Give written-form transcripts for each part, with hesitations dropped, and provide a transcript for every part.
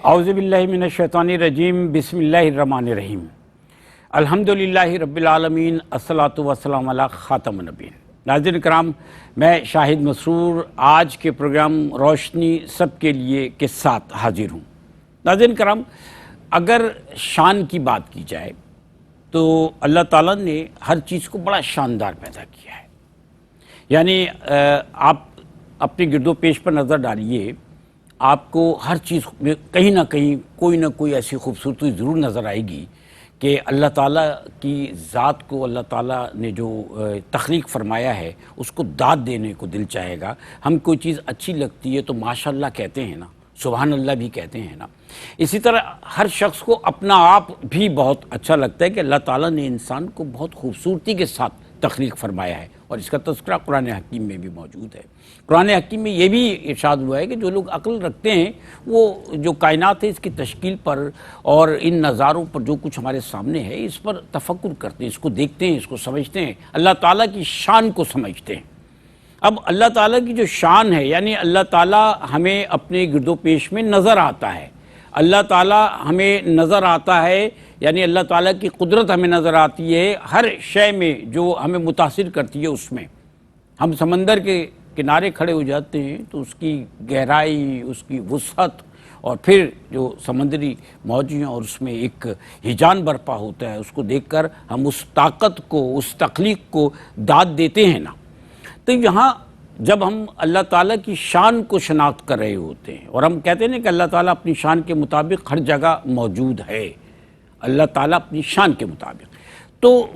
اعوذ باللہ من الشیطان الرجیم بسم اللہ الرحمن الرحیم الحمدللہ رب العالمین الصلاۃ والسلام علی خاتم النبیین۔ ناظرین کرام، میں شاہد مسرور آج کے پروگرام روشنی سب کے لیے کے ساتھ حاضر ہوں۔ ناظرین کرام، اگر شان کی بات کی جائے تو اللہ تعالیٰ نے ہر چیز کو بڑا شاندار پیدا کیا ہے۔ یعنی آپ اپنے گرد و پیش پر نظر ڈالیے، آپ کو ہر چیز میں کہیں نہ کہیں کوئی نہ کوئی ایسی خوبصورتی ضرور نظر آئے گی کہ اللہ تعالیٰ کی ذات کو اللہ تعالیٰ نے جو تخلیق فرمایا ہے اس کو داد دینے کو دل چاہے گا۔ ہم کوئی چیز اچھی لگتی ہے تو ماشاءاللہ کہتے ہیں نا، سبحان اللہ بھی کہتے ہیں نا۔ اسی طرح ہر شخص کو اپنا آپ بھی بہت اچھا لگتا ہے کہ اللہ تعالیٰ نے انسان کو بہت خوبصورتی کے ساتھ تخلیق فرمایا ہے، اور اس کا تذکرہ قرآن حکیم میں بھی موجود ہے۔ قرآن حکیم میں یہ بھی ارشاد ہوا ہے کہ جو لوگ عقل رکھتے ہیں وہ جو کائنات ہے اس کی تشکیل پر اور ان نظاروں پر جو کچھ ہمارے سامنے ہے اس پر تفکر کرتے ہیں، اس کو دیکھتے ہیں، اس کو سمجھتے ہیں، اللہ تعالیٰ کی شان کو سمجھتے ہیں۔ اب اللہ تعالیٰ کی جو شان ہے، یعنی اللہ تعالیٰ ہمیں اپنے گرد و پیش میں نظر آتا ہے، اللہ تعالیٰ ہمیں نظر آتا ہے، یعنی اللہ تعالیٰ کی قدرت ہمیں نظر آتی ہے ہر شے میں جو ہمیں متاثر کرتی ہے۔ اس میں ہم سمندر کے کنارے کھڑے ہو جاتے ہیں تو اس کی گہرائی، اس کی وسعت، اور پھر جو سمندری موجیں اور اس میں ایک ہیجان برپا ہوتا ہے، اس کو دیکھ کر ہم اس طاقت کو، اس تخلیق کو داد دیتے ہیں نا۔ تو یہاں جب ہم اللہ تعالیٰ کی شان کو شناخت کر رہے ہوتے ہیں اور ہم کہتے ہیں کہ اللہ تعالیٰ اپنی شان کے مطابق ہر جگہ موجود ہے، اللہ تعالیٰ اپنی شان کے مطابق، تو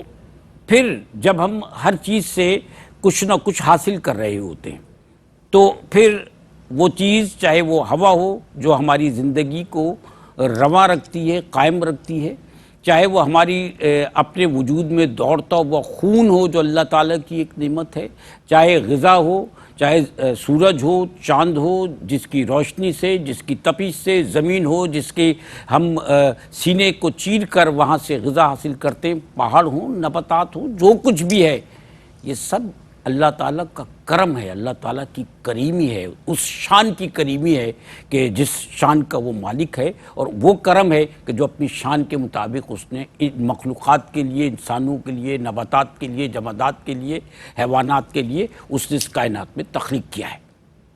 پھر جب ہم ہر چیز سے کچھ نہ کچھ حاصل کر رہے ہوتے ہیں تو پھر وہ چیز چاہے وہ ہوا ہو جو ہماری زندگی کو رواں رکھتی ہے، قائم رکھتی ہے، چاہے وہ ہماری اپنے وجود میں دوڑتا ہوا خون ہو جو اللہ تعالیٰ کی ایک نعمت ہے، چاہے غذا ہو، چاہے سورج ہو، چاند ہو جس کی روشنی سے، جس کی تپش سے، زمین ہو جس کے ہم سینے کو چیر کر وہاں سے غذا حاصل کرتے ہیں، پہاڑ ہوں، نباتات ہوں، جو کچھ بھی ہے یہ سب اللہ تعالیٰ کا کرم ہے، اللہ تعالیٰ کی کریمی ہے، اس شان کی کریمی ہے کہ جس شان کا وہ مالک ہے، اور وہ کرم ہے کہ جو اپنی شان کے مطابق اس نے مخلوقات کے لیے، انسانوں کے لیے، نباتات کے لیے، جمادات کے لیے، حیوانات کے لیے اس نے اس کائنات میں تخلیق کیا ہے۔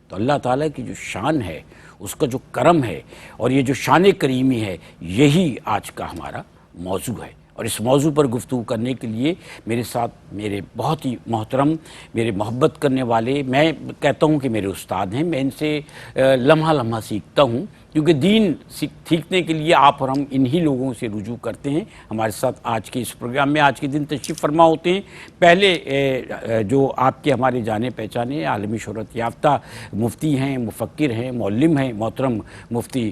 تو اللہ تعالیٰ کی جو شان ہے، اس کا جو کرم ہے، اور یہ جو شان کریمی ہے، یہی آج کا ہمارا موضوع ہے۔ اور اس موضوع پر گفتگو کرنے کے لیے میرے ساتھ میرے بہت ہی محترم، میرے محبت کرنے والے، میں کہتا ہوں کہ میرے استاد ہیں، میں ان سے لمحہ لمحہ سیکھتا ہوں، کیونکہ دین سیکھنے کے لیے آپ اور ہم انہی لوگوں سے رجوع کرتے ہیں۔ ہمارے ساتھ آج کے اس پروگرام میں آج کے دن تشریف فرما ہوتے ہیں پہلے جو آپ کے ہمارے جانے پہچانے عالمی شہرت یافتہ مفتی ہیں، مفکر ہیں، معلم ہیں، محترم مفتی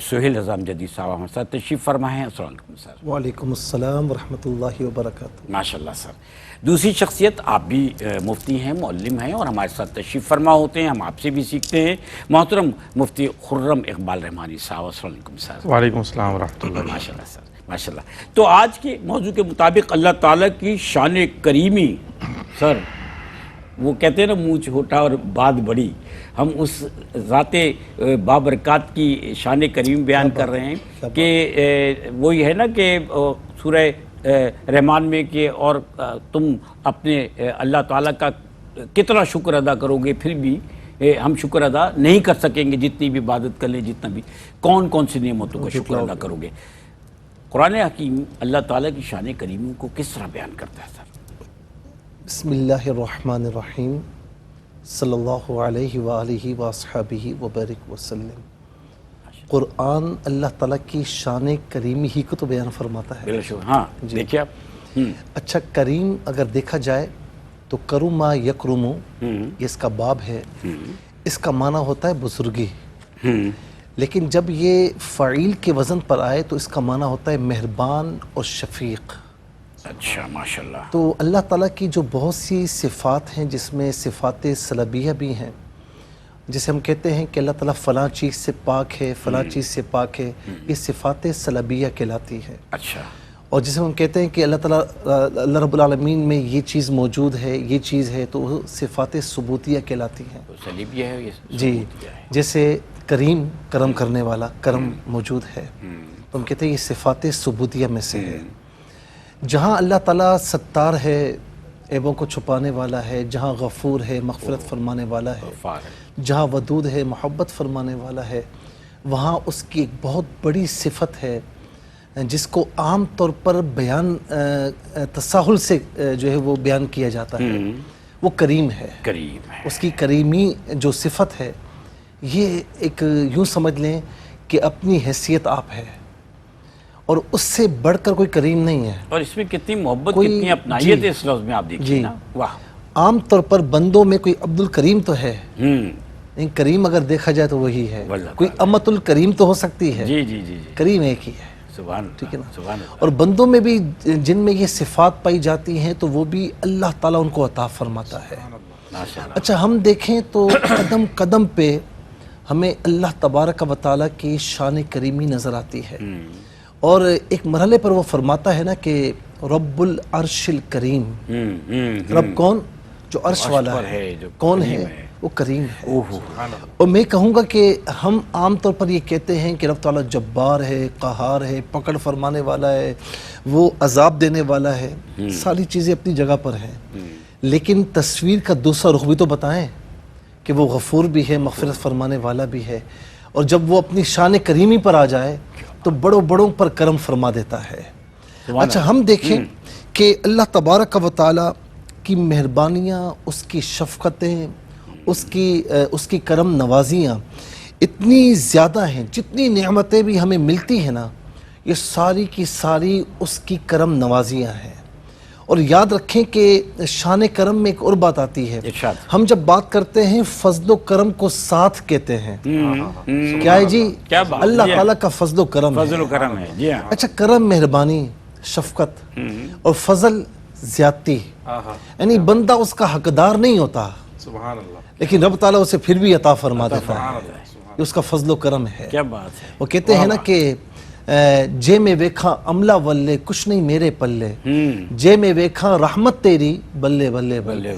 سہیل رضا امجدی صاحب ہمارے ساتھ تشریف فرما ہیں۔ السلام علیکم سر۔ وعلیکم السلام ورحمۃ اللہ وبرکاتہ۔ ماشاءاللہ سر۔ دوسری شخصیت، آپ بھی مفتی ہیں، معلم ہیں، اور ہمارے ساتھ تشریف فرما ہوتے ہیں، ہم آپ سے بھی سیکھتے ہیں، محترم مفتی خرم اقبال رحمانی صاحب۔ السلام علیکم سر۔ وعلیکم السلام ورحمۃ اللہ۔ ماشاءاللہ سر، ماشاءاللہ۔ تو آج کے موضوع کے مطابق اللہ تعالیٰ کی شان کریمی، سر وہ کہتے ہیں نا منہ چھوٹا اور بات بڑی، ہم اس ذات بابرکات کی شان کریم بیان کر رہے ہیں کہ وہی ہے نا کہ سورہ رحمان میں کہ اور تم اپنے اللہ تعالیٰ کا کتنا شکر ادا کرو گے، پھر بھی ہم شکر ادا نہیں کر سکیں گے، جتنی بھی عبادت کر لیں، جتنا بھی کون کون سی نعمتوں کا شکر ادا کرو گے۔ قرآن حکیم اللہ تعالیٰ کی شان کریمی کو کس طرح بیان کرتا ہے سر؟ بسم اللہ الرحمن الرحیم، صلی اللہ علیہ وآلہ وصحبہ وبارک وسلم۔ قرآن اللہ تعالیٰ کی شان کریمی ہی کو تو بیان فرماتا ہے۔ ہاں دیکھیے آپ۔ اچھا، کریم اگر دیکھا جائے تو کرما یکرمو، یہ اس کا باب ہے، اس کا معنی ہوتا ہے بزرگی، لیکن جب یہ فعیل کے وزن پر آئے تو اس کا معنی ہوتا ہے مہربان اور شفیق۔ اچھا، ماشاءاللہ۔ تو اللہ تعالیٰ کی جو بہت سی صفات ہیں جس میں صفات سلبیہ بھی ہیں، جسے ہم کہتے ہیں کہ اللہ تعالیٰ فلاں چیز سے پاک ہے، فلاں چیز سے پاک ہے، یہ صفات سلبیہ کہلاتی ہے۔ اچھا۔ اور جسے ہم کہتے ہیں کہ اللہ تعالیٰ اللہ رب العالمین میں یہ چیز موجود ہے، یہ چیز ہے، تو وہ صفات ثبوتیہ کہلاتی ہیں۔ سلیبیہ ہے یہ؟ جی، جیسے کریم کرم کرنے والا کرم موجود ہے، تو ہم کہتے ہیں یہ صفات ثبوتیہ میں سے ہے۔ جہاں اللہ تعالیٰ ستار ہے، عیبوں کو چھپانے والا ہے، جہاں غفور ہے، مغفرت فرمانے والا ہے، جہاں ودود ہے، محبت فرمانے والا ہے، وہاں اس کی ایک بہت بڑی صفت ہے جس کو عام طور پر بیان تساہل سے جو ہے وہ بیان کیا جاتا ہے، وہ کریم ہے۔ کریم ہے، اس کی کریمی جو صفت ہے، یہ ایک یوں سمجھ لیں کہ اپنی حیثیت آپ ہے، اور اس سے بڑھ کر کوئی کریم نہیں ہے۔ اور اس میں کتنی محبت، کوئی کتنی اپنائیت ہے اس لفظ میں، آپ دیکھیے نا، واہ۔ عام طور پر بندوں میں کوئی عبد الکریم تو ہے، لیکن کریم اگر دیکھا جائے تو وہی ہے۔ کوئی امت الکریم تو ہو سکتی ہے، جی جی جی جی، کریم ایک ہی ہے، سبحان ٹھیک ہے نا۔ سبحان اللہ۔ اور بندوں میں بھی جن میں یہ صفات پائی جاتی ہیں تو وہ بھی اللہ تعالیٰ ان کو عطا فرماتا ہے۔ ماشاء اللہ۔ اچھا، ہم دیکھیں تو قدم قدم پہ ہمیں اللہ تبارک و تعالیٰ کی شان کریمی نظر آتی ہے، اور ایک مرحلے پر وہ فرماتا ہے نا کہ رب العرش الکریم، رب کون؟ جو عرش والا ہے، کون ہے؟ وہ کریم ہے۔ اور میں کہوں گا کہ ہم عام طور پر یہ کہتے ہیں کہ رب تعالیٰ جبار ہے، قہار ہے، پکڑ فرمانے والا ہے، وہ عذاب دینے والا ہے، ساری چیزیں اپنی جگہ پر ہیں، لیکن تصویر کا دوسرا رخ بھی تو بتائیں کہ وہ غفور بھی ہے، مغفرت فرمانے والا بھی ہے، اور جب وہ اپنی شان کریمی پر آ جائے تو بڑوں بڑوں پر کرم فرما دیتا ہے۔ اچھا، ہم دیکھیں کہ اللہ تبارک و تعالیٰ کی مہربانیاں، اس کی شفقتیں، اس کی کرم نوازیاں اتنی زیادہ ہیں، جتنی نعمتیں بھی ہمیں ملتی ہیں نا، یہ ساری کی ساری اس کی کرم نوازیاں ہیں۔ اور یاد رکھیں کہ شان کرم میں ایک اور بات آتی ہے، ہم جب بات کرتے ہیں فضل و کرم کو ساتھ کہتے ہیں، کیا ہے جی؟ اللہ تعالیٰ کا فضل و کرم ہے۔ فضل و کرم ہے، جی ہاں۔ اچھا، کرم مہربانی، شفقت، اور فضل زیادتی، یعنی بندہ اس کا حقدار نہیں ہوتا، سبحان اللہ، لیکن رب تعالیٰ اسے پھر بھی عطا فرما دیتا ہے، یہ اس کا فضل و کرم ہے۔ کیا بات ہے۔ وہ کہتے ہیں نا کہ جے میں ویکھا عملہ ولے کچھ نہیں میرے پلے، جے میں ویکھا رحمت تیری بلے بلے بلے۔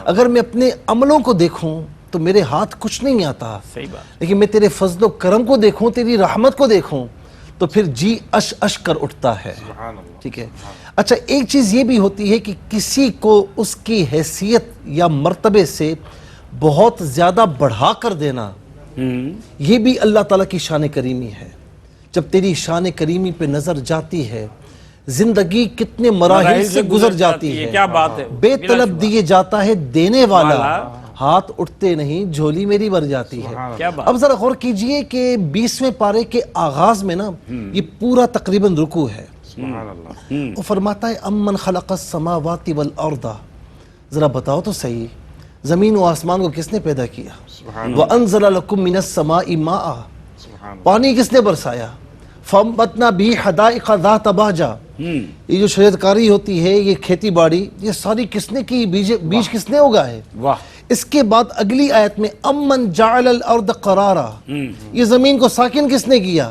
اگر میں اپنے عملوں کو دیکھوں تو میرے ہاتھ کچھ نہیں آتا، صحیح بات۔ لیکن میں تیرے فضل و کرم کو دیکھوں، تیری رحمت کو دیکھوں تو پھر جی اش اش کر اٹھتا ہے، ٹھیک ہے۔ اچھا، ایک چیز یہ بھی ہوتی ہے کہ کسی کو اس کی حیثیت یا مرتبے سے بہت زیادہ بڑھا کر دینا، یہ بھی اللہ تعالیٰ کی شان کریمی ہے۔ جب تیری شان کریمی پہ نظر جاتی ہے، زندگی کتنے مراحل سے گزر جاتی ہے، کیا بات ہے۔ بے طلب دیے جاتا ہے دینے والا، ہاتھ اٹھتے نہیں جھولی میری بھر جاتی ہے۔ کیا بات۔ اب ذرا غور کیجئے کہ 20ویں پارے کے آغاز میں نا یہ پورا تقریباً رکوع ہے، سبحان اللہ، وہ فرماتا ہے امن خلق السماوات والارض، ذرا بتاؤ تو صحیح، زمین و آسمان کو کس نے پیدا کیا؟ وَأَنزَلَ لَكُم مِّنَ السَّمَاءِ مَاءً، پانی کس نے برسایا؟ فَأَنبَتْنَا بِهِ حَدَائِقَ ذَاتَ بَهْجَةٍ، یہ جو شجرکاری ہوتی ہے، یہ کھیتی باڑی، یہ ساری کس نے کی؟ بیج کس نے اگائے؟ واہ۔ اس کے بعد اگلی آیت میں امن جعل الارض قرارا، یہ زمین کو ساکن کس نے کیا؟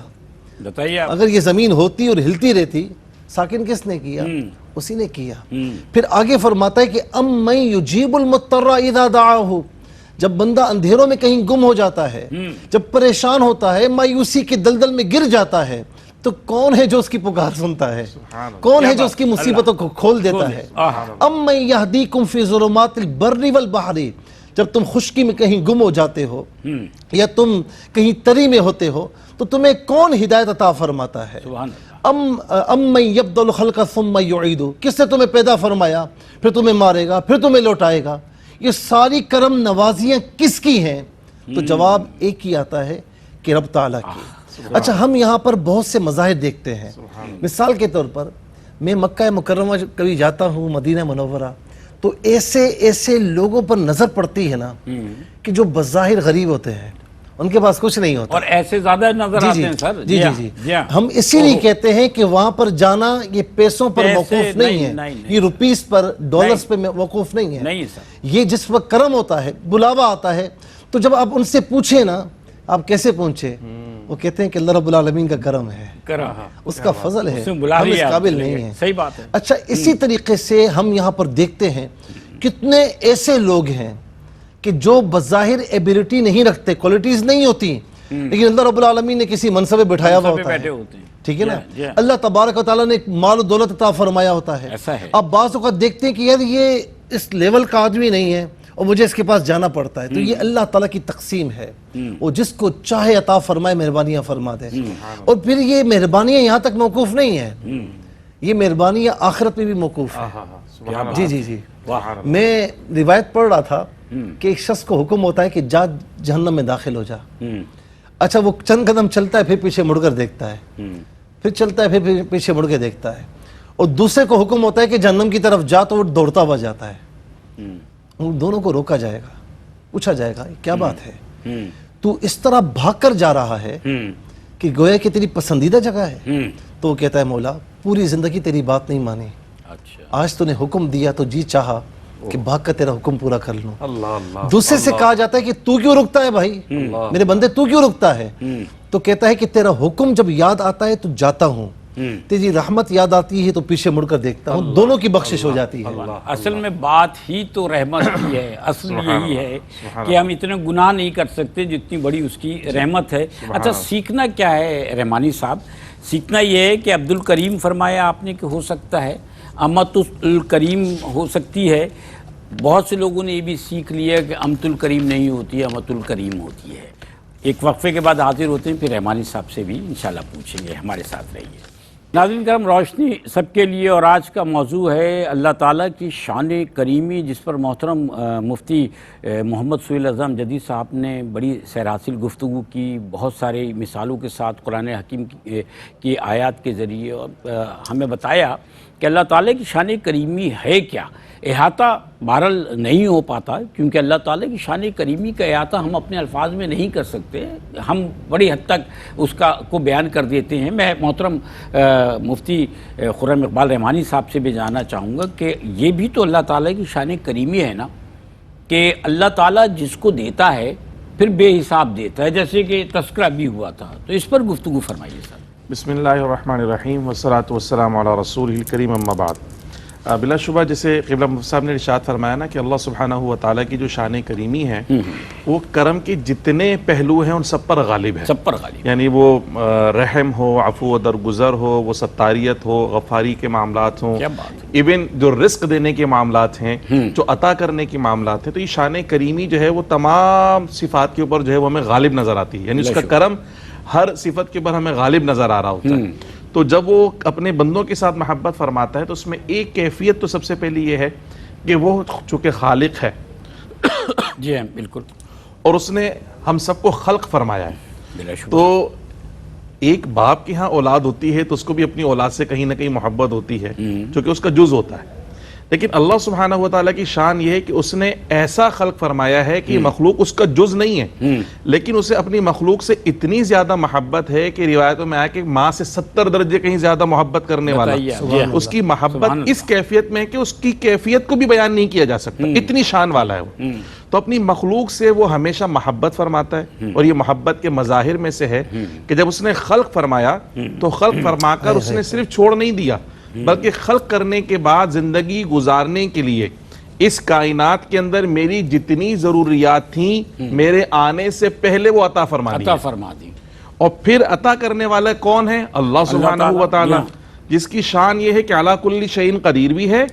بتائیے آپ۔ اگر یہ زمین ہوتی اور ہلتی رہتی، ساکن کس نے کیا؟ اسی نے کیا۔ پھر آگے فرماتا ہے کہ امن یجیب المضطر اذا دعاہ، جب بندہ اندھیروں میں کہیں گم ہو جاتا ہے، جب پریشان ہوتا ہے، مایوسی کے دلدل میں گر جاتا ہے، تو کون ہے جو اس کی پکار سنتا ہے؟ کون ہے جو اس کی مصیبتوں کو کھول دیتا ہے؟ امن یہدیکم فی ظلمات البر والبحر، جب تم خشکی میں کہیں گم ہو جاتے ہو یا تم کہیں تری میں ہوتے ہو تو تمہیں کون ہدایت عطا فرماتا ہے؟ امن یبدأ الخلق ثم یعید، کس نے تمہیں پیدا فرمایا پھر تمہیں مارے گا پھر تمہیں لوٹائے گا؟ یہ ساری کرم نوازیاں کس کی ہیں؟ تو جواب ایک ہی آتا ہے کہ رب تعالیٰ کی۔ اچھا، ہم یہاں پر بہت سے مظاہر دیکھتے ہیں، مثال کے طور پر میں مکہ مکرمہ کبھی جاتا ہوں، مدینہ منورہ، تو ایسے لوگوں پر نظر پڑتی ہے نا کہ جو بظاہر غریب ہوتے ہیں، ان کے پاس کچھ نہیں ہوتا، اور ایسے زیادہ نظر آتے ہیں سر۔ جی جی جی، ہم اسی لیے کہتے ہیں کہ وہاں پر جانا یہ پیسوں پر موقوف نہیں ہے، یہ روپیز پر ڈالرز پہ موقوف نہیں ہے، نہیں سر، یہ جس وقت کرم ہوتا ہے، بلاوا آتا ہے، تو جب آپ ان سے پوچھیں نا آپ کیسے پہنچے، وہ کہتے ہیں کہ اللہ رب العالمین کا کرم ہے، اس کا فضل ہے، ہم اس قابل نہیں ہیں۔ صحیح بات ہے۔ اچھا، اسی طریقے سے ہم یہاں پر دیکھتے ہیں کتنے ایسے لوگ ہیں کہ جو بظاہر ایبیلٹی نہیں رکھتے، کوالٹیز نہیں ہوتی، لیکن اللہ رب العالمین نے کسی منصب پہ بٹھایا ہوا ہوتا بیٹھے ہے، ہوتے ہیں. ٹھیک ہے نا. جی. اللہ تبارک و تعالیٰ نے ایک مال و دولت عطا فرمایا ہوتا ہے. ایسا ہے. اب بعض اوقات دیکھتے ہیں کہ یار یہ اس لیول کا آدمی نہیں ہے اور مجھے اس کے پاس جانا پڑتا ہے، تو یہ اللہ تعالیٰ کی تقسیم ہے. وہ جس کو چاہے عطا فرمائے، مہربانیاں فرما دے. اور پھر یہ مہربانیاں یہاں تک موقوف نہیں ہیں، یہ مہربانیاں آخرت میں بھی موقوف ہیں. جی جی جی. میں روایت پڑھ رہا تھا کہ ایک شخص کو حکم ہوتا ہے کہ جا جہنم میں داخل ہو جا. اچھا وہ چند قدم چلتا ہے، پھر پیچھے مڑ کر دیکھتا ہے، پھر چلتا ہے، پھر پیچھے مڑ کے دیکھتا ہے. اور دوسرے کو حکم ہوتا ہے کہ جہنم کی طرف جا، تو وہ دوڑتا ہوا جاتا ہے. ان دونوں کو روکا جائے گا، پوچھا جائے گا کیا بات ہے، تو اس طرح بھاگ کر جا رہا ہے کہ گویا کہ تیری پسندیدہ جگہ ہے. تو وہ کہتا ہے مولا پوری زندگی تیری بات نہیں مانی، آج تو نے حکم دیا تو جی چاہا کہ بھاگ کر تیرا حکم پورا کر لوں. دوسرے سے کہا جاتا ہے کہ تو کیوں رکتا ہے بھائی، میرے بندے تو کیوں رکتا ہے، تو کہتا ہے کہ تیرا حکم جب یاد آتا ہے تو جاتا ہوں، تیری رحمت یاد آتی ہے تو پیچھے مڑ کر دیکھتا ہوں، دونوں کی بخشش ہو جاتی ہے. اصل میں بات ہی تو رحمت کی ہے، اصل یہی ہے کہ ہم اتنے گناہ نہیں کر سکتے جتنی بڑی اس کی رحمت ہے. اچھا سیکھنا کیا ہے رحمانی صاحب؟ سیکھنا یہ ہے کہ عبد الکریم فرمایا آپ نے کہ ہو سکتا ہے، امت الکریم ہو سکتی ہے. بہت سے لوگوں نے یہ بھی سیکھ لیا کہ امت الکریم نہیں ہوتی ہے، امت الکریم ہوتی ہے. ایک وقفے کے بعد حاضر ہوتے ہیں، پھر رحمانی صاحب سے بھی انشاءاللہ پوچھیں گے. ہمارے ساتھ رہیے. ناظرین کرام، روشنی سب کے لیے، اور آج کا موضوع ہے اللہ تعالیٰ کی شان کریمی، جس پر محترم مفتی محمد سہیل اعظم جدید صاحب نے بڑی سیر گفتگو کی، بہت سارے مثالوں کے ساتھ قرآن حکیم کی آیات کے ذریعے ہمیں بتایا کہ اللہ تعالیٰ کی شان کریمی ہے کیا. احاطہ بہرحال نہیں ہو پاتا، کیونکہ اللہ تعالیٰ کی شان کریمی کا احاطہ ہم اپنے الفاظ میں نہیں کر سکتے، ہم بڑی حد تک اس کو بیان کر دیتے ہیں. میں محترم مفتی خرم اقبال رحمانی صاحب سے بھی جاننا چاہوں گا کہ یہ بھی تو اللہ تعالیٰ کی شان کریمی ہے نا، کہ اللہ تعالیٰ جس کو دیتا ہے پھر بے حساب دیتا ہے، جیسے کہ تذکرہ بھی ہوا تھا. تو اس پر گفتگو فرمائیے صاحب. بسم اللہ الرحمن الرحیم والصلاة والسلام علی رسول الکریم اما بعد. بلا شبہ جیسے قبلہ مفتی صاحب نے ارشاد فرمایا نا کہ اللہ سبحانہ و تعالیٰ کی جو شان کریمی ہے وہ کرم کے جتنے پہلو ہیں ان سب پر غالب ہے. سب پر غالب، یعنی وہ رحم ہو، عفو و درگزر ہو، وہ ستاریت ہو، غفاری کے معاملات ہوں، ایون جو رزق دینے کے معاملات ہیں، جو عطا کرنے کے معاملات ہیں. تو یہ شان کریمی جو ہے وہ تمام صفات کے اوپر جو ہے وہ ہمیں غالب نظر آتی ہے. یعنی اس کا کرم ہر صفت کے اوپر ہمیں غالب نظر آ رہا ہوتا ہے. تو جب وہ اپنے بندوں کے ساتھ محبت فرماتا ہے تو اس میں ایک کیفیت تو سب سے پہلی یہ ہے کہ وہ چونکہ خالق ہے، جی ہاں بالکل، اور اس نے ہم سب کو خلق فرمایا ہے. بلا شبہ. تو ایک باپ کے ہاں اولاد ہوتی ہے تو اس کو بھی اپنی اولاد سے کہیں نہ کہیں محبت ہوتی ہے، چونکہ اس کا جز ہوتا ہے. لیکن اللہ سبحانہ و تعالیٰ کی شان یہ ہے کہ اس نے ایسا خلق فرمایا ہے کہ مخلوق اس کا جز نہیں ہے، لیکن اسے اپنی مخلوق سے اتنی زیادہ محبت ہے کہ روایتوں میں آیا کہ ماں سے 70 درجے کہیں زیادہ محبت کرنے والا. اس کی محبت اس کیفیت میں ہے کہ اس کی کیفیت کو بھی بیان نہیں کیا جا سکتا، اتنی شان والا ہے وہ. تو اپنی مخلوق سے وہ ہمیشہ محبت فرماتا ہے، اور یہ محبت کے مظاہر میں سے ہے کہ جب اس نے خلق فرمایا تو خلق فرما کر اس نے صرف چھوڑ نہیں دیا، بلکہ خلق کرنے کے بعد زندگی گزارنے کے لیے اس کائنات کے اندر میری جتنی ضروریات تھیں میرے آنے سے پہلے وہ عطا فرما دی. اور پھر عطا کرنے والا کون ہے؟ اللہ سبحانہ و تعالی، جس کی شان یہ ہے کہ علی کل شیء قدیر بھی ہے،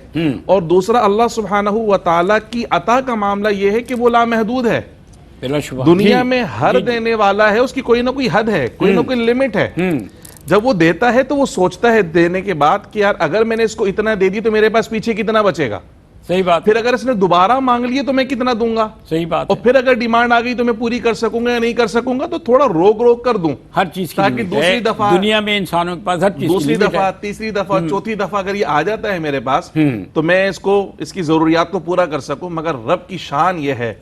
اور دوسرا اللہ سبحانہ و تعالی کی عطا کا معاملہ یہ ہے کہ وہ لامحدود ہے. دنیا میں ہر دینے والا ہے، اس کی کوئی نہ کوئی حد ہے، کوئی نہ کوئی لمٹ ہے. جب وہ دیتا ہے تو وہ سوچتا ہے دینے کے بعد کہ یار اگر میں نے اس کو اتنا دے دی تو میرے پاس پیچھے کتنا بچے گا. صحیح بات. پھر اگر اس نے دوبارہ مانگ لیے تو میں کتنا دوں گا. صحیح بات. اور پھر اگر ڈیمانڈ آ گئی تو میں پوری کر سکوں گا یا نہیں کر سکوں گا، تو تھوڑا روک کر دوں ہر چیز کی، تاکہ دوسری دفعہ دنیا میں انسانوں کے پاس ہر چیز، دوسری دفعہ، تیسری دفعہ، چوتھی دفعہ اگر یہ آ جاتا ہے میرے پاس تو میں اس کی ضروریات کو پورا کر سکوں. مگر رب کی شان یہ ہے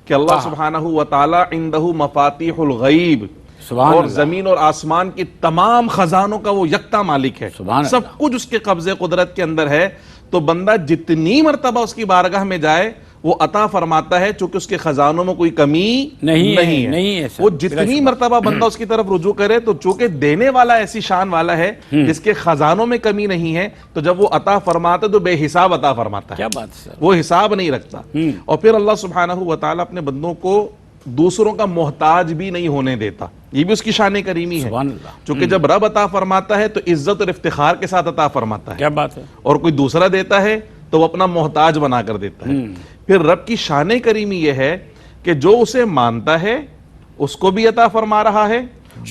کہ اللہ سبحانہ و تعالی عنده مفاتیح الغیب، اور زمین اور آسمان کی تمام خزانوں کا وہ یکتا مالک ہے، سب کچھ اس کے قبضے قدرت کے اندر ہے. تو بندہ جتنی مرتبہ اس کی بارگاہ میں جائے وہ عطا فرماتا ہے، چونکہ اس کے خزانوں میں کوئی کمی نہیں ہے. وہ جتنی مرتبہ بندہ اس کی طرف رجوع کرے تو چونکہ دینے والا ایسی شان والا ہے جس کے خزانوں میں کمی نہیں ہے، تو جب وہ عطا فرماتا ہے تو بے حساب عطا فرماتا ہے. کیا بات ہے، وہ حساب نہیں رکھتا. اور پھر اللہ سبحانہ و تعالیٰ اپنے بندوں کو دوسروں کا محتاج بھی نہیں ہونے دیتا، یہ بھی اس کی شان کریمی ہے۔ سبحان اللہ۔ چونکہ جب رب عطا فرماتا ہے تو عزت اور افتخار کے ساتھ عطا فرماتا ہے، کیا بات ہے۔ اور کوئی دوسرا دیتا ہے تو وہ اپنا محتاج بنا کر دیتا ہے۔ پھر رب کی شان کریمی یہ ہے کہ جو اسے مانتا ہے اس کو بھی عطا فرما رہا ہے،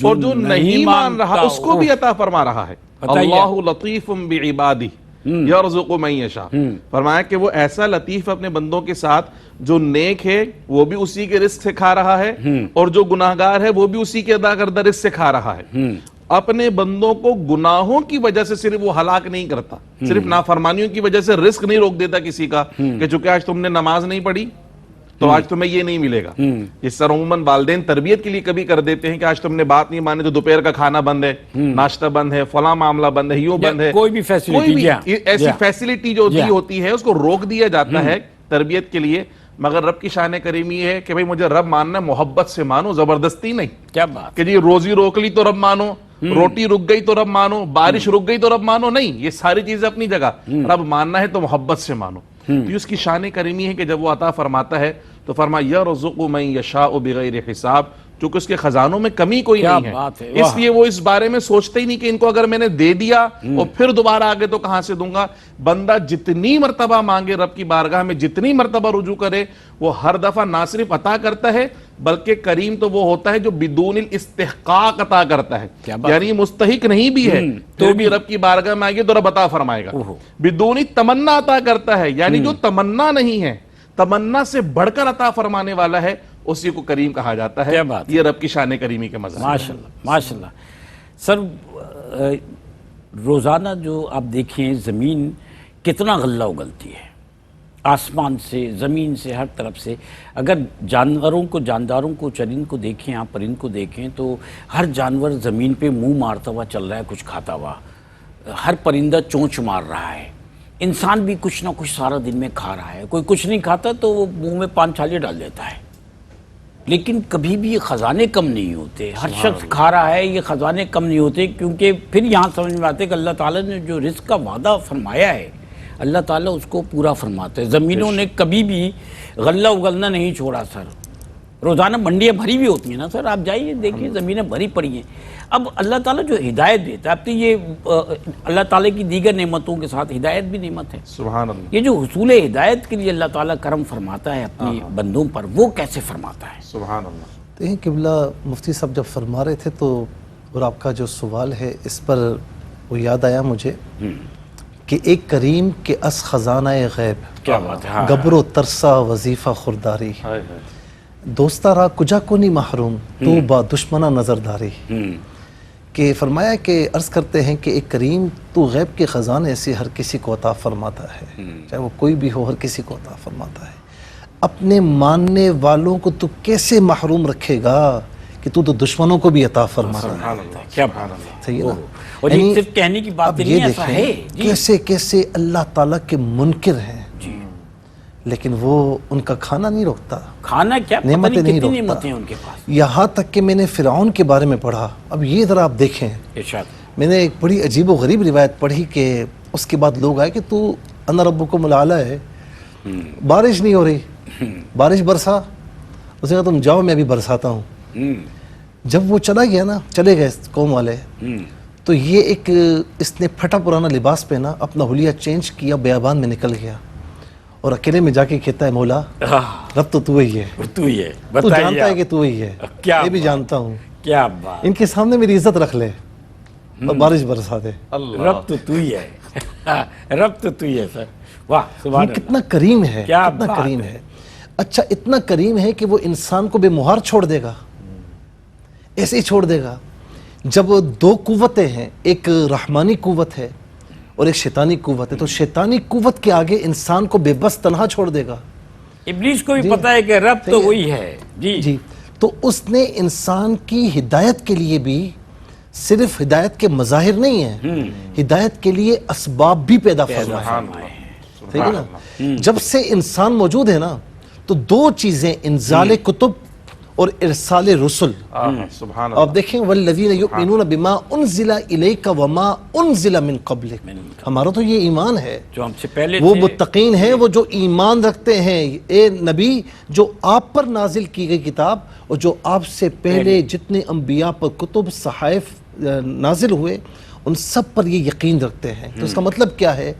اور جو نہیں مان رہا اس کو بھی عطا فرما رہا ہے۔ اللہ لطیف بعبادہ یرزق من یشاء، فرمایا کہ وہ ایسا لطیف اپنے بندوں کے ساتھ، جو نیک ہے وہ بھی اسی کے رزق سے کھا رہا ہے، اور جو گناہگار ہے وہ بھی اسی کے ادا کردہ رزق سے کھا رہا ہے۔ اپنے بندوں کو گناہوں کی وجہ سے صرف وہ ہلاک نہیں کرتا، صرف نافرمانیوں کی وجہ سے رزق نہیں روک دیتا کسی کا کہ چونکہ آج تم نے نماز نہیں پڑھی تو آج تمہیں یہ نہیں ملے گا۔ اس طرح عموماً والدین تربیت کے لیے کبھی کر دیتے ہیں کہ آج تم نے بات نہیں مانی تو دوپہر کا کھانا بند ہے، ناشتہ بند ہے، فلاں معاملہ بند ہے، یوں بند ہے، کوئی بھی فیسلٹی، ایسی فیسلٹی جو دی ہوتی ہے اس کو روک دیا جاتا ہے تربیت کے لیے۔ مگر رب کی شان کریمی یہ ہے کہ بھئی مجھے رب ماننا ہے، محبت سے مانو، زبردستی نہیں کیا بات کہ جی روزی روک لی تو رب مانو، روٹی رک گئی تو رب مانو، بارش رک گئی تو رب مانو، نہیں، یہ ساری چیزیں اپنی جگہ، رب ماننا ہے تو محبت سے مانو۔ تو اس کی شان کریمی ہے کہ جب وہ عطا فرماتا ہے تو فرمایا یرزق من یشاء بغیر حساب، چونکہ اس کے خزانوں میں کمی کوئی نہیں ہے، اس لیے وہ اس بارے میں سوچتے ہی نہیں کہ ان کو اگر میں نے دے دیا اور پھر دوبارہ آگے تو کہاں سے دوں گا۔ بندہ جتنی مرتبہ مانگے رب کی بارگاہ میں، جتنی مرتبہ رجوع کرے، وہ ہر دفعہ نہ صرف عطا کرتا ہے بلکہ کریم تو وہ ہوتا ہے جو بدون الاستحقاق عطا کرتا ہے، یعنی مستحق نہیں بھی ہے تو بھی رب کی بارگاہ میں آئے گے تو رب عطا فرمائے گا۔ بدون تمنا عطا کرتا ہے، یعنی جو تمنا نہیں ہے، تمنا سے بڑھ کر عطا فرمانے والا ہے، اسی کو کریم کہا جاتا ہے۔ یہ رب کی شان کریمی کے مظاہر۔ ماشاءاللہ ماشاءاللہ۔ سر روزانہ جو آپ دیکھیں زمین کتنا غلہ اگلتی ہے، آسمان سے، زمین سے، ہر طرف سے۔ اگر جانوروں کو، جانداروں کو، چرند کو دیکھیں، آپ پرند کو دیکھیں تو ہر جانور زمین پہ منہ مارتا ہوا چل رہا ہے، کچھ کھاتا ہوا، ہر پرندہ چونچ مار رہا ہے، انسان بھی کچھ نہ کچھ سارا دن میں کھا رہا ہے۔ کوئی کچھ نہیں کھاتا تو وہ منہ میں پان چھالیاں ڈال دیتا ہے، لیکن کبھی بھی یہ خزانے کم نہیں ہوتے۔ ہر شخص کھا رہا ہے، یہ خزانے کم نہیں ہوتے، کیونکہ پھر یہاں سمجھ میں آتے کہ اللہ تعالیٰ نے جو رزق کا وعدہ فرمایا ہے اللہ تعالیٰ اس کو پورا فرماتا ہے۔ زمینوں نے کبھی بھی غلہ اگلنا نہیں چھوڑا سر۔ روزانہ منڈیاں بھری بھی ہوتی ہیں نا سر، آپ جائیے دیکھیے زمینیں بھری پڑی ہیں۔ اب اللہ تعالیٰ جو ہدایت دیتا ہے، اب تو یہ اللہ تعالیٰ کی دیگر نعمتوں کے ساتھ ہدایت بھی نعمت ہے۔ سبحان اللہ۔ یہ جو حصول ہدایت کے لیے اللہ تعالیٰ کرم فرماتا ہے اپنے بندوں پر، وہ کیسے فرماتا ہے؟ سبحان اللہ۔ دیکھیں قبلہ مفتی صاحب جب فرما رہے تھے تو، اور آپ کا جو سوال ہے اس پر وہ یاد آیا مجھے کہ ایک کریم کے اس خزانہ غیب، کیا بات ہے، گبر و ترسا وظیفہ خورداری، دوستہ را کجا کو نہیں محروم تو با دشمنہ نظرداری۔ کہ فرمایا کہ عرض کرتے ہیں کہ ایک کریم تو غیب کے خزانے سے ہر کسی کو عطا فرماتا ہے، چاہے وہ کوئی بھی ہو، ہر کسی کو عطا فرماتا ہے۔ اپنے ماننے والوں کو تو کیسے محروم رکھے گا کہ تو دشمنوں کو بھی عطا فرما رہا ہے۔ کیا بات ہے، صحیح ہے نا؟ اور یہ صرف کہنے کی بات نہیں ہے، ایسا ہے کیسے کیسے اللہ تعالیٰ کے منکر ہیں، لیکن وہ ان کا کھانا نہیں روکتا، کھانا کیا نعمتیں نہیں کتنی روکتا۔ نعمتیں ان کے پاس۔ یہاں تک کہ میں نے فرعون کے بارے میں پڑھا، اب یہ ذرا آپ دیکھیں، ارشاد۔ میں نے ایک بڑی عجیب و غریب روایت پڑھی کہ اس کے بعد لوگ آئے کہ تو انا ربکم الاعلی ہے، بارش نہیں ہو رہی، بارش برسا، اس نے کہا تم جاؤ میں ابھی برساتا ہوں۔ جب وہ چلا گیا نا، چلے گئے قوم والے، تو یہ ایک اس نے پھٹا پرانا لباس پہنا، اپنا حلیہ چینج کیا، بیابان میں نکل گیا اور اکیلے میں جا کے کہتا ہے مولا رب تو ہی ہے، تو ہی ہے، تو جانتا ہے کہ تو ہی ہے، میں بھی جانتا ہوں، کیا بات، ان کے سامنے میری عزت رکھ لے اور بارش برسا دے۔ رب تو ہی ہے، رب تو ہی ہے سر، واہ سبحان اللہ۔ کتنا کریم ہے، کیا کتنا کریم ہے۔ اچھا اتنا کریم ہے کہ وہ انسان کو بے مہار چھوڑ دے گا، ایسے ہی چھوڑ دے گا۔ جب دو قوتیں ہیں، ایک رحمانی قوت ہے اور ایک شیطانی قوت ہے، تو شیطانی قوت کے آگے انسان کو بے بس تنہا چھوڑ دے گا۔ ابلیس کو بھی پتا ہے کہ رب تو وہی ہے، جی تو اس نے انسان کی ہدایت کے لیے بھی صرف ہدایت کے مظاہر نہیں ہیں، ہدایت کے لیے اسباب بھی پیدا فرمائے ہیں، ٹھیک ہے نا؟ جب سے انسان موجود ہے نا تو دو چیزیں، انزال کتب اور ارسال رسل. سبحان اللہ. آپ دیکھیں والذین یؤمنون بما انزل الیک وما انزل من قبلک. ہمارا تو یہ ایمان ہے جو ہم سے پہلے وہ تھے، متقین ہیں، وہ جو ایمان رکھتے ہیں اے نبی جو آپ پر نازل کی گئی کتاب اور جو آپ سے پہلے جتنے انبیاء پر کتب صحائف نازل ہوئے ان سب پر یہ یقین رکھتے ہیں. تو اس کا مطلب کیا ہے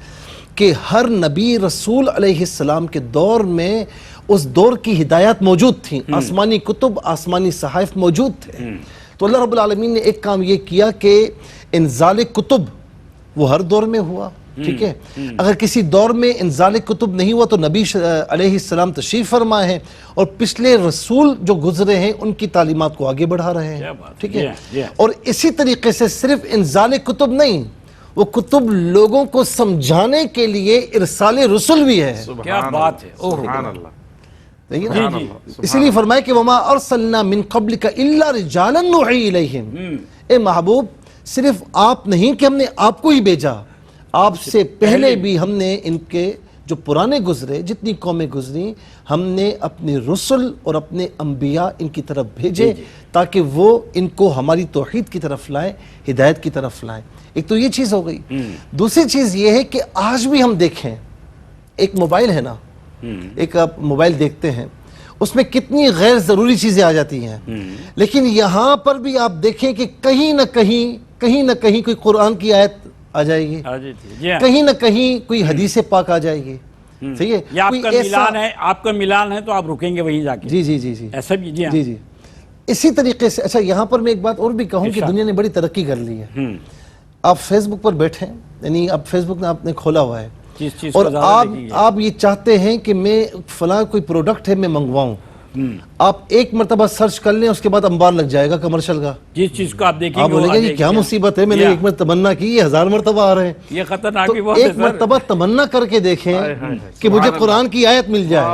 کہ ہر نبی رسول علیہ السلام کے دور میں اس دور کی ہدایات موجود تھیں، آسمانی کتب آسمانی صحائف موجود تھے. تو اللہ رب العالمین نے ایک کام یہ کیا کہ انزال کتب وہ ہر دور میں ہوا. ٹھیک ہے، اگر کسی دور میں انزال کتب نہیں ہوا تو نبی علیہ السلام تشریف فرما ہے اور پچھلے رسول جو گزرے ہیں ان کی تعلیمات کو آگے بڑھا رہے ہیں. ٹھیک ہے، اور اسی طریقے سے صرف انزال کتب نہیں، وہ کتب لوگوں کو سمجھانے کے لیے ارسال رسل بھی ہے. کیا بات ہے. سبحان اللہ. اسی لیے فرمائے کہ وما ارسلنا من قبلک الا رجالا نوحی الیہم. اے محبوب صرف آپ نہیں کہ ہم نے آپ کو ہی بھیجا، آپ سے پہلے بھی ہم نے ان کے جو پرانے گزرے جتنی قومیں گزری ہم نے اپنے رسل اور اپنے انبیاء ان کی طرف بھیجے تاکہ وہ ان کو ہماری توحید کی طرف لائیں، ہدایت کی طرف لائیں. ایک تو یہ چیز ہو گئی. دوسری چیز یہ ہے کہ آج بھی ہم دیکھیں ایک موبائل ہے نا، ایک آپ موبائل دیکھتے ہیں اس میں کتنی غیر ضروری چیزیں آ جاتی ہیں، لیکن یہاں پر بھی آپ دیکھیں کہ کہیں نہ کہیں کوئی قرآن کی آیت آ جائے گی، کہیں نہ کہیں کوئی حدیث پاک آ جائے گی. صحیح ہے، یہ آپ کا ملان ہے تو آپ رکیں گے وہیں جا کے. جی ایسا بھی جی. اسی طریقے سے اچھا یہاں پر میں ایک بات اور بھی کہوں کہ دنیا نے بڑی ترقی کر لی ہے. آپ فیس بک پر بیٹھیں، یعنی اب فیس بک آپ نے کھولا ہوا ہے اور آپ یہ چاہتے ہیں کہ میں فلاں کوئی پروڈکٹ ہے میں منگواؤں، آپ ایک مرتبہ سرچ کر لیں اس کے بعد انبار لگ جائے گا کمرشل کا. جس چیز کو آپ دیکھیں آپ بولیں گے یہ کیا مصیبت ہے، میں نے ایک مرتبہ تمنا کی یہ 1000 مرتبہ آ رہے ہیں. یہ خطرناک بھی تو بہت ہے ایک مرتبہ تمنا کر کے دیکھیں کہ مجھے قرآن کی آیت مل جائے،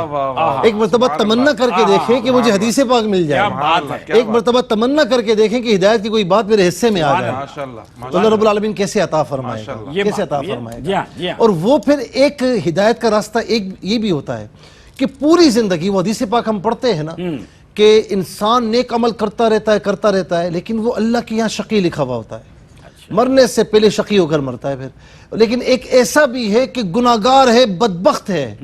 ایک مرتبہ تمنا کر کے دیکھیں کہ مجھے حدیث پاک مل جائے، ایک مرتبہ تمنا کر کے دیکھیں کہ ہدایت کی کوئی بات میرے حصے میں آ جائے. تو اللہ رب العالمین کیسے عطا فرمائے گا، کیسے عطا فرمائے گا. اور وہ پھر ایک ہدایت کا راستہ ایک یہ بھی ہوتا ہے کہ پوری زندگی وہ حدیث پاک ہم پڑھتے ہیں نا کہ انسان نیک عمل کرتا رہتا ہے لیکن وہ اللہ کے یہاں شقی لکھا ہوا ہوتا ہے، مرنے سے پہلے شقی ہو کر مرتا ہے. پھر لیکن ایک ایسا بھی ہے کہ گناہگار ہے، بدبخت ہے،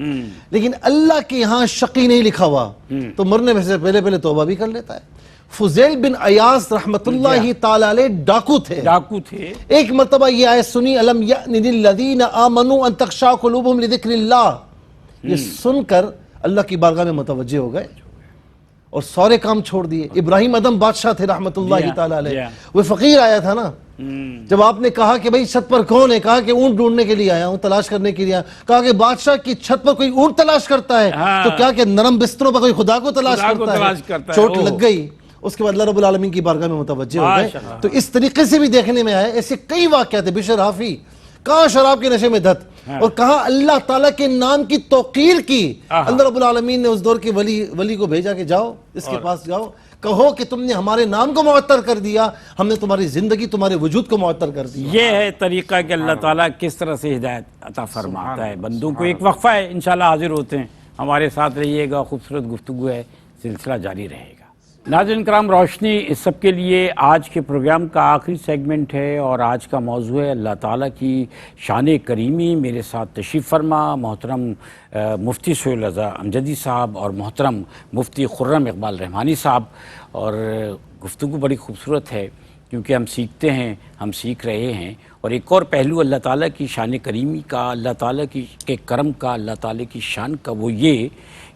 لیکن اللہ کے یہاں شقی نہیں لکھا ہوا تو مرنے سے پہلے توبہ بھی کر لیتا ہے. فضیل بن عیاض رحمت اللہ تعالی علیہ ڈاکو تھے. ایک مرتبہ یہ آیت سنی الم یأن للذین آمنوا ان تخشع قلوبہم لذکر اللہ، یہ سن کر اللہ کی بارگاہ میں متوجہ ہو گئے اور سارے کام چھوڑ دیے. ابراہیم ادم بادشاہ تھے رحمت اللہ تعالی علیہ، وہ فقیر آیا تھا نا، جب آپ نے کہا کہ بھئی چھت پر کون ہے، کہا کہ اونٹ ڈھونڈنے کے لیے آیا ہوں، تلاش کرنے کے لیے آیا. کہا کہ بادشاہ کی چھت پر کوئی اونٹ تلاش کرتا ہے تو کیا کہ نرم بستروں پر کوئی خدا کو تلاش کرتا ہے. چوٹ لگ گئی. اس کے بعد اللہ رب العالمین کی بارگاہ میں متوجہ ہو گئے. تو اس طریقے سے بھی دیکھنے میں آئے ایسے کئی واقعات ہیں. بشر حافی کہاں شراب کے نشے میں دھت اور کہاں اللہ تعالیٰ کے نام کی توقیر کی. اللہ رب العالمین نے اس دور کے ولی کو بھیجا کہ جاؤ اس کے پاس جاؤ، کہو کہ تم نے ہمارے نام کو معطر کر دیا، ہم نے تمہاری زندگی تمہارے وجود کو معطر کر دیا. یہ ہے طریقہ کہ اللہ تعالیٰ کس طرح سے ہدایت عطا فرماتا ہے بندوں کو. ایک وقفہ ہے، انشاءاللہ حاضر ہوتے ہیں. ہمارے ساتھ رہیے گا، خوبصورت گفتگو ہے، سلسلہ جاری رہے گا. ناظرین کرام، روشنی اس سب کے لیے آج کے پروگرام کا آخری سیگمنٹ ہے اور آج کا موضوع ہے اللہ تعالیٰ کی شان کریمی. میرے ساتھ تشریف فرما محترم مفتی سہیل رضا امجدی صاحب اور محترم مفتی خرم اقبال رحمانی صاحب. اور گفتگو بڑی خوبصورت ہے کیونکہ ہم سیکھتے ہیں، ہم سیکھ رہے ہیں. اور ایک اور پہلو اللہ تعالیٰ کی شان کریمی کا، اللہ تعالیٰ کے کرم کا، اللہ تعالیٰ کی شان کا، وہ یہ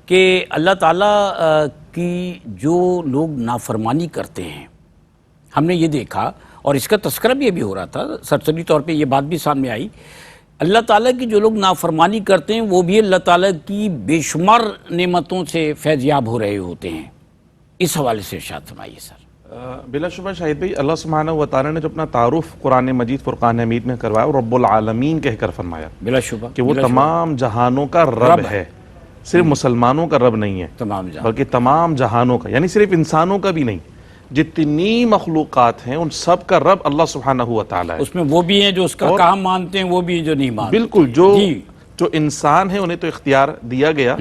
کہ اللہ تعالیٰ کی جو لوگ نافرمانی کرتے ہیں، ہم نے یہ دیکھا اور اس کا تذکرہ بھی ابھی ہو رہا تھا، سرسری طور پہ یہ بات بھی سامنے آئی، اللہ تعالیٰ کی جو لوگ نافرمانی کرتے ہیں وہ بھی اللہ تعالیٰ کی بے شمار نعمتوں سے فیض یاب ہو رہے ہوتے ہیں. اس حوالے سے ارشاد فرمائیے سر. بلا شبہ شاہد بھائی، اللہ سبحانہ و تعالیٰ نے جو اپنا تعارف قرآن مجید فرقان حمید میں کروایا اور رب العالمین کہہ کر فرمایا بلا شبہ کہ وہ تمام جہانوں کا رب ہے، صرف مسلمانوں کا رب نہیں ہے بلکہ تمام جہانوں کا، یعنی صرف انسانوں کا بھی نہیں، جتنی مخلوقات ہیں ان سب کا رب اللہ سبحانہ و تعالیٰ ہے. اس میں وہ بھی ہیں جو اس کا کام مانتے ہیں، وہ بھی جو نہیں مانتے. بالکل، جو انسان ہیں انہیں تو اختیار دیا گیا،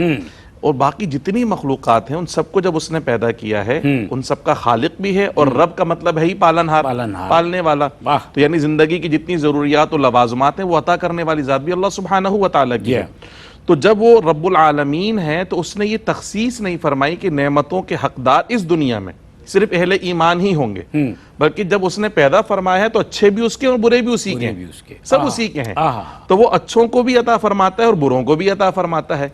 اور باقی جتنی مخلوقات ہیں ان سب کو جب اس نے پیدا کیا ہے ان سب کا خالق بھی ہے، اور رب کا مطلب ہے ہی پالنہار، پالنے والا۔ تو یعنی زندگی کی جتنی ضروریات اور لوازمات ہیں وہ عطا کرنے والی ذات بھی اللہ سبحانہ و تعالیٰ کی ہے۔ تو جب وہ رب العالمین ہے تو اس نے یہ تخصیص نہیں فرمائی کہ نعمتوں کے حقدار اس دنیا میں صرف اہل ایمان ہی ہوں گے، بلکہ جب اس نے پیدا فرمایا ہے تو اچھے بھی اس کے اور برے بھی اسی کے ہیں، سب اسی کے ہیں۔ تو وہ اچھوں کو بھی عطا فرماتا ہے اور بروں کو بھی عطا فرماتا ہے۔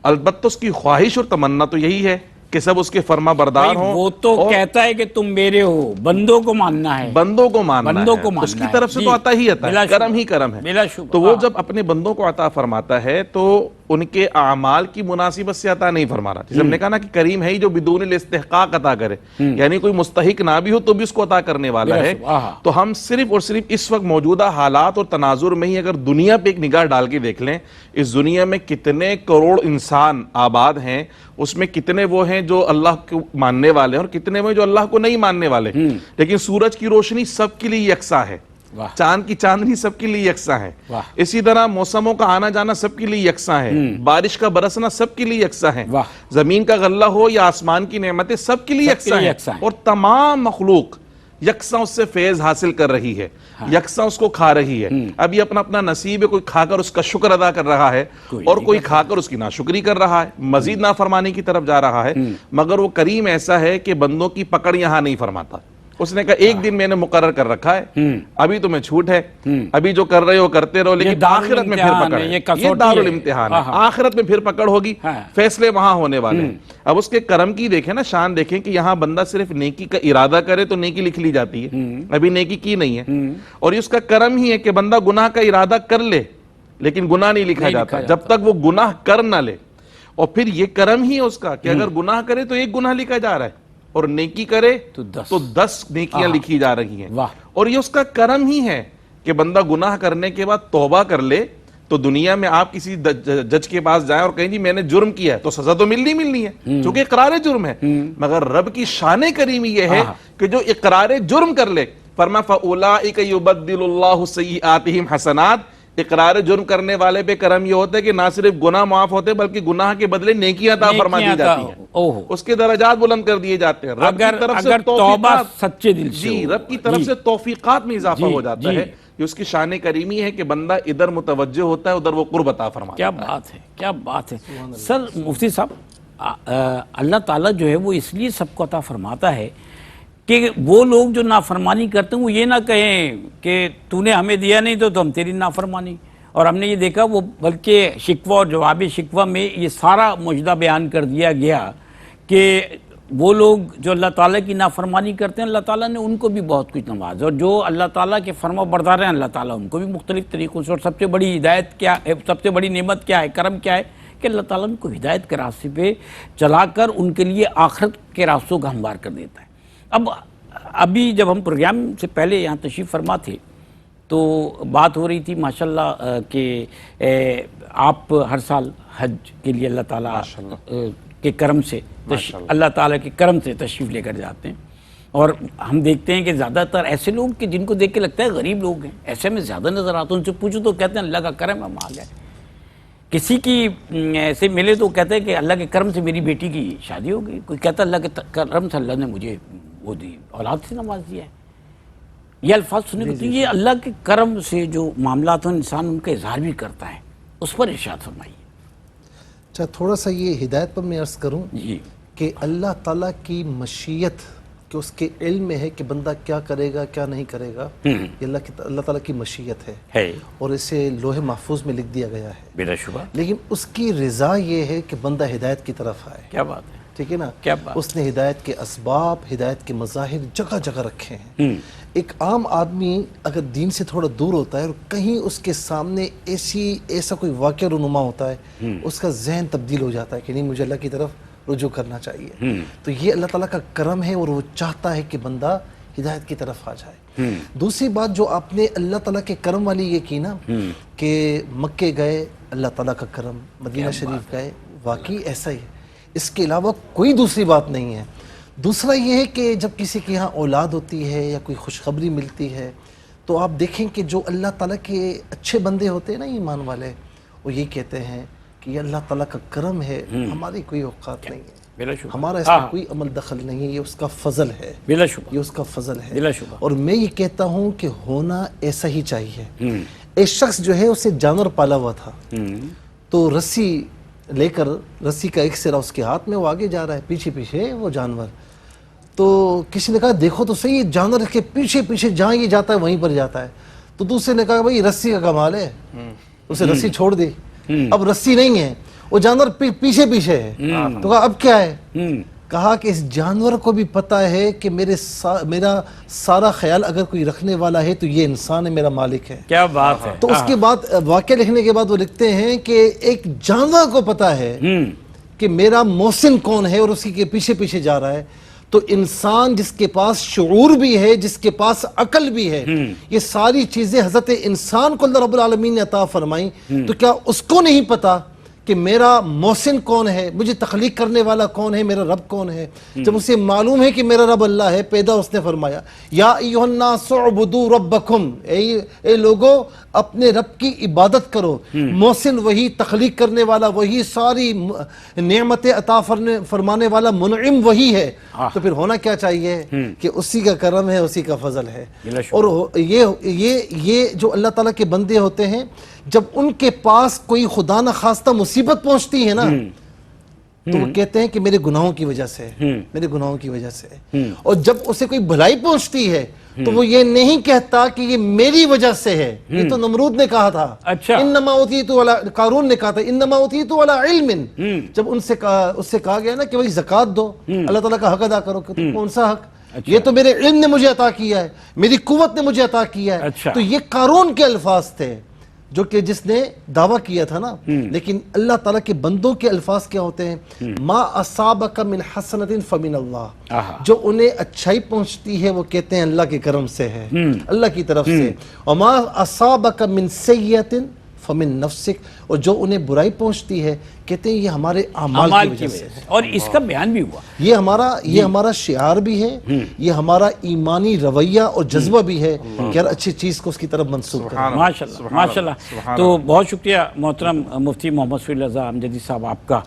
البتہ اس کی خواہش اور تمنا تو یہی ہے کہ سب اس کے فرما بردار ہوں۔ وہ تو کہتا ہے کہ تم میرے ہو، بندوں کو ماننا ہے، بندوں کو ماننا بندوں ہے، کو ماننا اس کی طرف سے تو عطا ہی عطا ہے، کرم ہی کرم ہے۔ بلا شبہ۔ تو وہ جب اپنے بندوں کو عطا فرماتا ہے تو ان کے اعمال کی مناسبت سے عطا نہیں فرما رہا، جیسے ہم نے کہا نا کہ کریم ہے ہی جو بدون الاستحقاق عطا کرے، یعنی کوئی مستحق نہ بھی ہو تو بھی اس کو عطا کرنے والا ہے۔ تو ہم صرف اور صرف اس وقت موجودہ حالات اور تناظر میں ہی اگر دنیا پہ ایک نگاہ ڈال کے دیکھ لیں، اس دنیا میں کتنے کروڑ انسان آباد ہیں، اس میں کتنے وہ ہیں جو اللہ کو ماننے والے ہیں اور کتنے وہ جو اللہ کو نہیں ماننے والے، لیکن سورج کی روشنی سب کے لیے یکساں ہے، چاند کی چاندنی سب کے لیے یکساں ہے، اسی طرح موسموں کا آنا جانا سب کے لیے یکساں ہے، بارش کا برسنا سب کے لیے یکساں ہے، زمین کا غلہ ہو یا آسمان کی نعمتیں سب کے لیے یکساں ہیں، اور تمام مخلوق یکساں اس سے فیض حاصل کر رہی ہے، یکساں اس کو کھا رہی ہے۔ اب یہ اپنا اپنا نصیب ہے، کوئی کھا کر اس کا شکر ادا کر رہا ہے اور کوئی کھا کر اس کی ناشکری کر رہا ہے، مزید نافرمانی کی طرف جا رہا ہے، مگر وہ کریم ایسا ہے کہ بندوں کی پکڑ یہاں نہیں فرماتا۔ اس نے کہا ایک دن میں نے مقرر کر رکھا ہے، ابھی تمہیں چھوٹ ہے، ابھی جو کر رہے ہو کرتے رہو، لیکن آخرت میں پھر پکڑ ہے، یہ دارالامتحان ہے، آخرت میں پھر پکڑ ہوگی، فیصلے وہاں ہونے والے ہیں۔ اب اس کے کرم کی دیکھیں نا، شان دیکھیں کہ یہاں بندہ صرف نیکی کا ارادہ کرے تو نیکی لکھ لی جاتی ہے، ابھی نیکی کی نہیں ہے، اور اس کا کرم ہی ہے کہ بندہ گناہ کا ارادہ کر لے لیکن گناہ نہیں لکھا جاتا جب تک وہ گناہ کر نہ لے، اور پھر یہ کرم ہی ہے اس کا کہ اگر گناہ کرے تو ایک گناہ لکھا جا رہا ہے، اور نیکی کرے تو 10 نیکیاں لکھی جا رہی ہیں، اور یہ اس کا کرم ہی ہے کہ بندہ گناہ کرنے کے بعد توبہ کر لے تو دنیا میں آپ کسی جج کے پاس جائیں اور کہیں جی میں نے جرم کیا ہے تو سزا تو ملنی ہے چونکہ اقرار جرم ہے، مگر رب کی شان کریمی یہ ہے کہ جو اقرار جرم کر لے، فرمایا فَأُولَٰئِكَ يُبَدِّلُ اللَّهُ سَيِّئَاتِهِمْ حَسَنَاتٍ، اقرار جرم کرنے والے پہ کرم یہ ہوتا ہے کہ نہ صرف گناہ معاف ہوتے بلکہ گناہ کے بدلے نیکیاں عطا فرما دی جاتی ہیں، اس کے درجات بلند کر دیے جاتے ہیں، رب کی طرف سے توبہ سچے دل سے، جی رب کی طرف سے توفیقات میں اضافہ ہو جاتا ہے، یہ اس کی شان کریمی ہے کہ بندہ ادھر متوجہ ہوتا ہے ادھر وہ قرب عطا فرماتا ہے۔ کیا بات ہے، کیا بات ہے سر مفتی صاحب، اللہ تعالیٰ جو ہے وہ اس لیے سب کو عطا فرماتا ہے کہ وہ لوگ جو نافرمانی کرتے ہیں وہ یہ نہ کہیں کہ تو نے ہمیں دیا نہیں تو ہم تیری نافرمانی، اور ہم نے یہ دیکھا وہ بلکہ شکوہ اور جواب شکوہ میں یہ سارا مجدہ بیان کر دیا گیا کہ وہ لوگ جو اللہ تعالیٰ کی نافرمانی کرتے ہیں اللہ تعالیٰ نے ان کو بھی بہت کچھ نوازا، اور جو اللہ تعالیٰ کے فرما بردار ہیں اللہ تعالیٰ ان کو بھی مختلف طریقوں سے، اور سب سے بڑی ہدایت کیا ہے، سب سے بڑی نعمت کیا ہے، کرم کیا ہے کہ اللہ تعالیٰ ان کو ہدایت کے راستے پہ چلا کر ان کے لیے آخرت کے راستوں کا ہموار کر دیتا ہے۔ اب ابھی جب ہم پروگرام سے پہلے یہاں تشریف فرما تھے تو بات ہو رہی تھی ماشاءاللہ کہ آپ ہر سال حج کے لیے اللہ تعالیٰ کے کرم سے اللہ تعالیٰ کے کرم سے تشریف لے کر جاتے ہیں، اور ہم دیکھتے ہیں کہ زیادہ تر ایسے لوگ کہ جن کو دیکھ کے لگتا ہے غریب لوگ ہیں، ایسے میں زیادہ نظر آتے ہیں، ان سے پوچھو تو کہتے ہیں اللہ کا کرم ہم آ گئے، کسی کی ایسے ملے تو کہتے ہیں کہ اللہ کے کرم سے میری بیٹی کی شادی ہو گئی، کوئی کہتا ہے اللہ کے کرم سے اللہ نے مجھے وہ دی اولاد سے نواز دیا ہے، یہ الفاظ سنے کو تو یہ اللہ کے کرم سے جو معاملات ہیں انسان ان کا اظہار بھی کرتا ہے، اس پر ارشاد فرمائیے۔ اچھا تھوڑا سا یہ ہدایت پر میں عرض کروں جی کہ اللہ تعالیٰ کی مشیت کہ اس کے علم میں ہے کہ بندہ کیا کرے گا کیا نہیں کرے گا، یہ اللہ تعالیٰ کی مشیت ہے اور اسے لوح محفوظ میں لکھ دیا گیا ہے بلا شبہ، لیکن اس کی رضا یہ ہے کہ بندہ ہدایت کی طرف آئے۔ کیا بات ہے، ٹھیک ہے نا، کیا بات، اس نے ہدایت کے اسباب ہدایت کے مظاہر جگہ جگہ رکھے ہیں۔ ایک عام آدمی اگر دین سے تھوڑا دور ہوتا ہے اور کہیں اس کے سامنے ایسا کوئی واقعہ رونما ہوتا ہے اس کا ذہن تبدیل ہو جاتا ہے کہ نہیں مجھے اللہ کی طرف رجوع کرنا چاہیے، تو یہ اللہ تعالیٰ کا کرم ہے اور وہ چاہتا ہے کہ بندہ ہدایت کی طرف آ جائے۔ دوسری بات جو آپ نے اللہ تعالیٰ کے کرم والی یہ کی نا کہ مکے گئے اللہ تعالیٰ کا کرم، مدینہ شریف گئے، واقعی ایسا ہی ہے، اس کے علاوہ کوئی دوسری بات نہیں ہے۔ دوسرا یہ ہے کہ جب کسی کے یہاں اولاد ہوتی ہے یا کوئی خوشخبری ملتی ہے تو آپ دیکھیں کہ جو اللہ تعالیٰ کے اچھے بندے ہوتے ہیں نا ایمان والے، وہ یہ کہتے ہیں کہ یہ اللہ تعالیٰ کا کرم ہے، ہماری کوئی اوقات نہیں ہے، بلا شبہ، ہمارا اس میں کوئی عمل دخل نہیں ہے، یہ اس کا فضل ہے، بلا شبہ، یہ اس کا فضل ہے۔ بلا شبہ۔ اور میں یہ کہتا ہوں کہ ہونا ایسا ہی چاہیے۔ ایک شخص جو ہے اسے جانور پالا ہوا تھا، تو رسی لے کر، رسی کا ایک سرا اس کے ہاتھ میں، وہ آگے جا رہا ہے، پیچھے پیچھے وہ جانور۔ تو کسی نے کہا دیکھو تو صحیح، جانور کے پیچھے پیچھے جہاں یہ جاتا ہے وہیں پر جاتا ہے۔ تو دوسرے نے کہا بھائی رسی کا کمال ہے، اسے رسی چھوڑ دی، اب رسی نہیں ہے، وہ جانور پیچھے پیچھے ہے۔ تو کہا اب کیا ہے؟ کہا کہ اس جانور کو بھی پتہ ہے کہ میرا سارا خیال اگر کوئی رکھنے والا ہے تو یہ انسان ہے، میرا مالک ہے۔ کیا بات ہے! تو اس کے بعد واقعہ لکھنے کے بعد وہ لکھتے ہیں کہ ایک جانور کو پتہ ہے کہ میرا محسن کون ہے اور اسی کے پیچھے پیچھے جا رہا ہے، تو انسان جس کے پاس شعور بھی ہے، جس کے پاس عقل بھی ہے، یہ ساری چیزیں حضرت انسان کو اللہ رب العالمین نے عطا فرمائیں، تو کیا اس کو نہیں پتا کہ میرا محسن کون ہے، مجھے تخلیق کرنے والا کون ہے، میرا رب کون ہے؟ جب اسے معلوم ہے کہ میرا رب اللہ ہے، پیدا اس نے فرمایا یا ایھا الناس اعبدوا ربکم، اے لوگو اپنے رب کی عبادت کرو، محسن وہی، تخلیق کرنے والا وہی، ساری نعمتیں عطا فرمانے والا منعم وہی ہے، تو پھر ہونا کیا چاہیے کہ اسی کا کرم ہے، اسی کا فضل ہے۔ اور یہ جو اللہ تعالیٰ کے بندے ہوتے ہیں، جب ان کے پاس کوئی خدا نہ خواستہ مصیبت پہنچتی ہے نا، تو وہ کہتے ہیں کہ میرے گناہوں کی وجہ سے، میرے گناہوں کی وجہ سے۔ اور جب اسے کوئی بھلائی پہنچتی ہے تو وہ یہ نہیں کہتا کہ یہ میری وجہ سے ہے۔ یہ تو نمرود نے کہا تھا، انما اوتیت علی، قارون نے کہا تھا انما اوتیت علی علم۔ جب اس سے کہا گیا نا کہ بھائی زکوٰۃ دو، اللہ تعالیٰ کا حق ادا کرو، کہ کون سا حق؟ یہ تو میرے علم نے مجھے عطا کیا ہے، میری قوت نے مجھے عطا کیا ہے۔ تو یہ قارون کے الفاظ تھے جو کہ جس نے دعویٰ کیا تھا نا، لیکن اللہ تعالیٰ کے بندوں کے الفاظ کیا ہوتے ہیں؟ ما اصابک من حسنۃ فمن اللہ، جو انہیں اچھائی پہنچتی ہے وہ کہتے ہیں اللہ کے کرم سے ہے، اللہ کی طرف سے۔ وما اصابک من سیئۃ فمن نفسک، اور جو انہیں برائی پہنچتی ہے کہتے ہیں یہ ہمارے اعمال کی وجہ سے ہے۔ اور اس کا بیان بھی ہوا، یہ ہمارا شعار بھی ہے، یہ ہمارا ایمانی رویہ اور جذبہ بھی ہے کہ ہر اچھی چیز کو اس کی طرف منسوب کریں۔ ماشاءاللہ ماشاءاللہ۔ تو بہت شکریہ محترم مفتی محمد سہیل رضا امجدی صاحب آپ کا،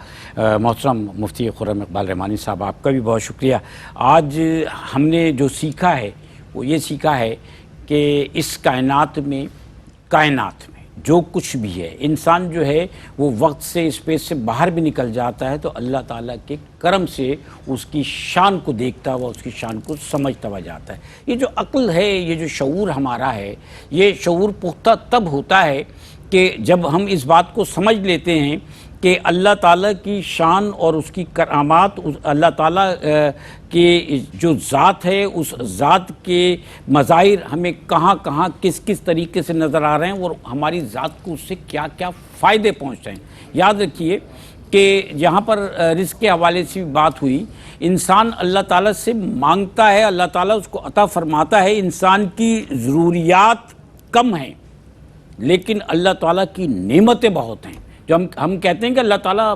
محترم مفتی خرم اقبال رحمانی صاحب آپ کا بھی بہت شکریہ۔ آج ہم نے جو سیکھا ہے وہ یہ سیکھا ہے کہ اس کائنات میں جو کچھ بھی ہے، انسان جو ہے وہ وقت سے، اسپیس سے باہر بھی نکل جاتا ہے تو اللہ تعالیٰ کے کرم سے اس کی شان کو دیکھتا ہوا، اس کی شان کو سمجھتا ہوا جاتا ہے۔ یہ جو عقل ہے، یہ جو شعور ہمارا ہے، یہ شعور پختہ تب ہوتا ہے کہ جب ہم اس بات کو سمجھ لیتے ہیں کہ اللہ تعالیٰ کی شان اور اس کی کرامات، اللہ تعالیٰ کی جو ذات ہے، اس ذات کے مظاہر ہمیں کہاں کہاں کس کس طریقے سے نظر آ رہے ہیں اور ہماری ذات کو اس سے کیا کیا فائدے پہنچ رہے ہیں۔ یاد رکھیے کہ جہاں پر رزق کے حوالے سے بھی بات ہوئی، انسان اللہ تعالیٰ سے مانگتا ہے، اللہ تعالیٰ اس کو عطا فرماتا ہے، انسان کی ضروریات کم ہیں لیکن اللہ تعالیٰ کی نعمتیں بہت ہیں۔ جو ہم کہتے ہیں کہ اللہ تعالیٰ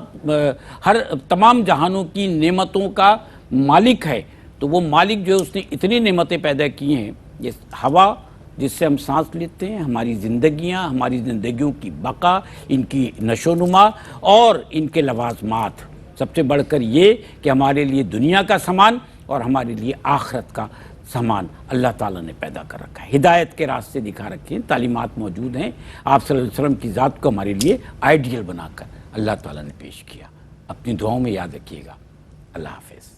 ہر تمام جہانوں کی نعمتوں کا مالک ہے، تو وہ مالک جو اس نے اتنی نعمتیں پیدا کی ہیں، یہ ہوا جس سے ہم سانس لیتے ہیں، ہماری زندگیاں، ہماری زندگیوں کی بقا، ان کی نشو و نما اور ان کے لوازمات، سب سے بڑھ کر یہ کہ ہمارے لیے دنیا کا سامان اور ہمارے لیے آخرت کا سامان اللہ تعالیٰ نے پیدا کر رکھا ہے۔ ہدایت کے راستے دکھا رکھے ہیں، تعلیمات موجود ہیں، آپ صلی اللہ علیہ وسلم کی ذات کو ہمارے لیے آئیڈیل بنا کر اللہ تعالیٰ نے پیش کیا۔ اپنی دعاؤں میں یاد رکھیے گا۔ اللہ حافظ۔